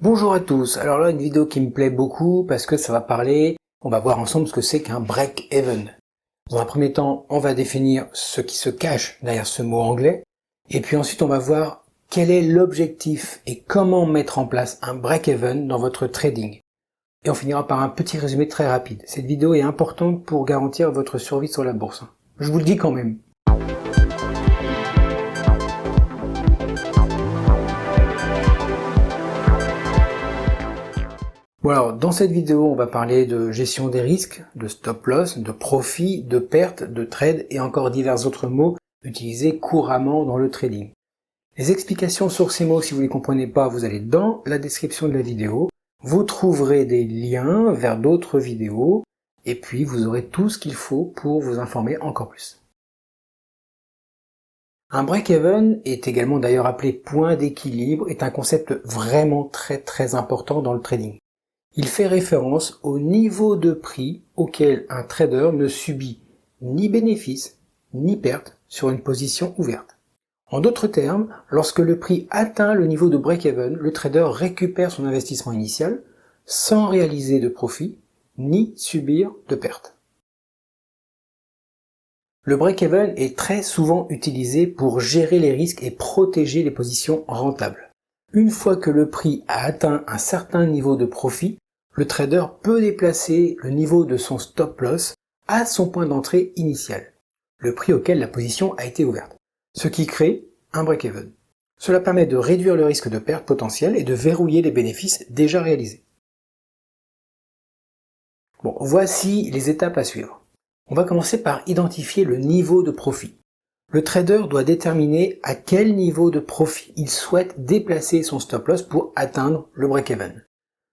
Bonjour à tous, alors là une vidéo qui me plaît beaucoup parce que ça va parler, on va voir ensemble ce que c'est qu'un break-even. Dans un premier temps, on va définir ce qui se cache derrière ce mot anglais, et puis ensuite on va voir quel est l'objectif et comment mettre en place un break-even dans votre trading. Et on finira par un petit résumé très rapide. Cette vidéo est importante pour garantir votre survie sur la bourse. Je vous le dis quand même. Bon alors, dans cette vidéo, on va parler de gestion des risques, de stop loss, de profit, de perte, de trade et encore divers autres mots utilisés couramment dans le trading. Les explications sur ces mots, si vous ne les comprenez pas, vous allez dans la description de la vidéo. Vous trouverez des liens vers d'autres vidéos et puis vous aurez tout ce qu'il faut pour vous informer encore plus. Un break-even, est également d'ailleurs appelé point d'équilibre, est un concept vraiment très important dans le trading. Il fait référence au niveau de prix auquel un trader ne subit ni bénéfice ni perte sur une position ouverte. En d'autres termes, lorsque le prix atteint le niveau de break-even, le trader récupère son investissement initial sans réaliser de profit ni subir de perte. Le break-even est très souvent utilisé pour gérer les risques et protéger les positions rentables. Une fois que le prix a atteint un certain niveau de profit, le trader peut déplacer le niveau de son stop loss à son point d'entrée initial, le prix auquel la position a été ouverte, ce qui crée un break-even. Cela permet de réduire le risque de perte potentielle et de verrouiller les bénéfices déjà réalisés. Bon, voici les étapes à suivre. On va commencer par identifier le niveau de profit. Le trader doit déterminer à quel niveau de profit il souhaite déplacer son stop loss pour atteindre le break-even.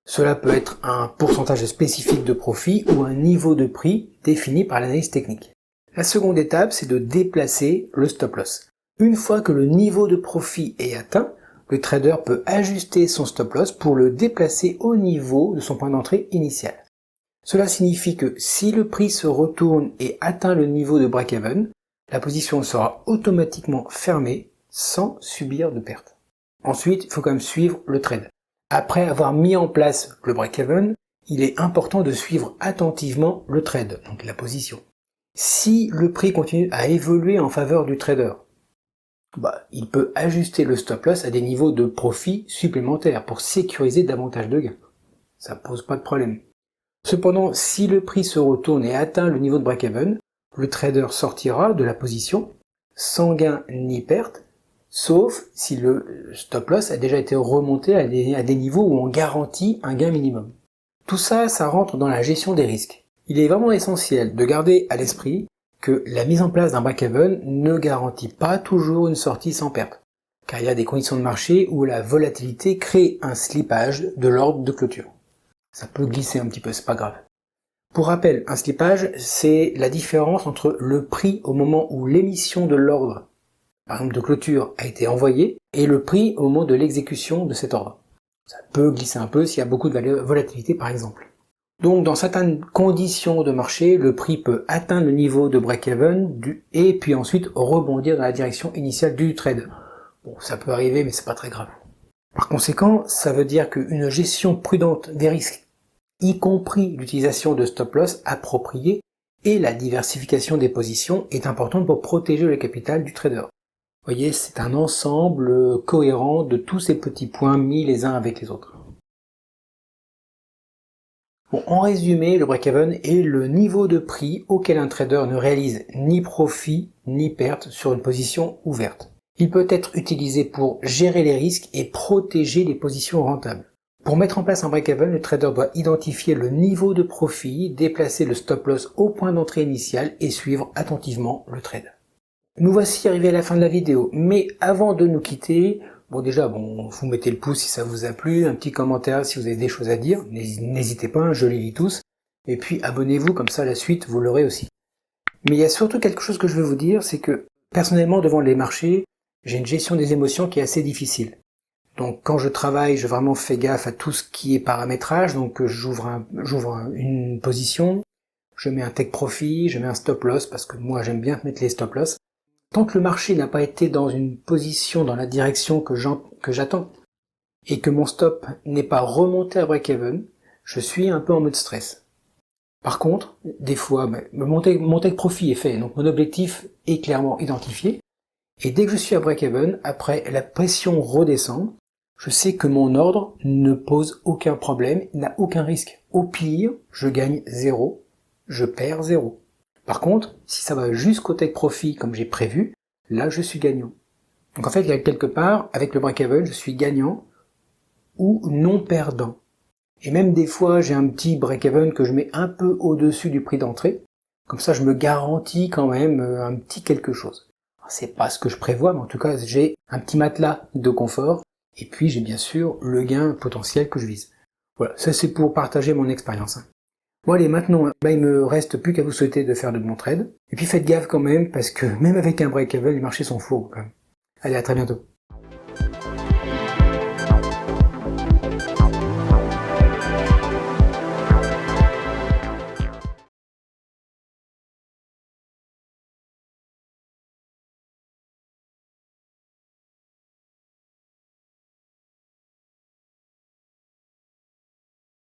Cela peut être un pourcentage spécifique de profit ou un niveau de prix défini par l'analyse technique. La seconde étape, c'est de déplacer le stop loss. Une fois que le niveau de profit est atteint, le trader peut ajuster son stop loss pour le déplacer au niveau de son point d'entrée initial. Cela signifie que si le prix se retourne et atteint le niveau de break-even, la position sera automatiquement fermée sans subir de perte. Ensuite, il faut quand même suivre le trade. Après avoir mis en place le break-even, il est important de suivre attentivement le trade, donc la position. Si le prix continue à évoluer en faveur du trader, il peut ajuster le stop loss à des niveaux de profit supplémentaires pour sécuriser davantage de gains. Ça pose pas de problème. Cependant, si le prix se retourne et atteint le niveau de break-even, le trader sortira de la position sans gain ni perte, sauf si le stop loss a déjà été remonté à des niveaux où on garantit un gain minimum. Tout ça, ça rentre dans la gestion des risques. Il est vraiment essentiel de garder à l'esprit que la mise en place d'un break-even ne garantit pas toujours une sortie sans perte, car il y a des conditions de marché où la volatilité crée un slippage de l'ordre de clôture. Ça peut glisser un petit peu, c'est pas grave. Pour rappel, un slippage, c'est la différence entre le prix au moment où l'émission de l'ordre, par exemple de clôture, a été envoyée, et le prix au moment de l'exécution de cet ordre. Ça peut glisser un peu s'il y a beaucoup de volatilité par exemple. Donc dans certaines conditions de marché, le prix peut atteindre le niveau de break-even et puis ensuite rebondir dans la direction initiale du trade. Bon, ça peut arriver mais c'est pas très grave. Par conséquent, ça veut dire qu'une gestion prudente des risques, y compris l'utilisation de stop loss appropriés et la diversification des positions est importante pour protéger le capital du trader. Vous voyez, c'est un ensemble cohérent de tous ces petits points mis les uns avec les autres. Bon, en résumé, le break-even est le niveau de prix auquel un trader ne réalise ni profit ni perte sur une position ouverte. Il peut être utilisé pour gérer les risques et protéger les positions rentables. Pour mettre en place un break-even, le trader doit identifier le niveau de profit, déplacer le stop loss au point d'entrée initial et suivre attentivement le trade. Nous voici arrivés à la fin de la vidéo, mais avant de nous quitter, vous mettez le pouce si ça vous a plu, un petit commentaire si vous avez des choses à dire, n'hésitez pas, je les lis tous, et puis abonnez-vous, comme ça la suite vous l'aurez aussi. Mais il y a surtout quelque chose que je veux vous dire, c'est que personnellement devant les marchés, j'ai une gestion des émotions qui est assez difficile. Donc quand je travaille, je vraiment fais gaffe à tout ce qui est paramétrage, donc j'ouvre une position, je mets un take profit, je mets un stop loss, parce que moi j'aime bien mettre les stop loss. Tant que le marché n'a pas été dans une position dans la direction que j'attends, et que mon stop n'est pas remonté à break-even, je suis un peu en mode stress. Par contre, des fois, mon take profit est fait, donc mon objectif est clairement identifié, et dès que je suis à break-even, après la pression redescend, je sais que mon ordre ne pose aucun problème, n'a aucun risque. Au pire, je gagne 0, je perds 0. Par contre, si ça va jusqu'au take profit comme j'ai prévu, là je suis gagnant. Donc en fait, quelque part, avec le break-even, je suis gagnant ou non perdant. Et même des fois, j'ai un petit break-even que je mets un peu au-dessus du prix d'entrée. Comme ça, je me garantis quand même un petit quelque chose. C'est pas ce que je prévois, mais en tout cas, j'ai un petit matelas de confort. Et puis, j'ai bien sûr le gain potentiel que je vise. Voilà, ça c'est pour partager mon expérience. Bon allez, maintenant, il me reste plus qu'à vous souhaiter de faire de bons trades. Et puis faites gaffe quand même, parce que même avec un break-even, les marchés sont faux quand même. Allez, à très bientôt.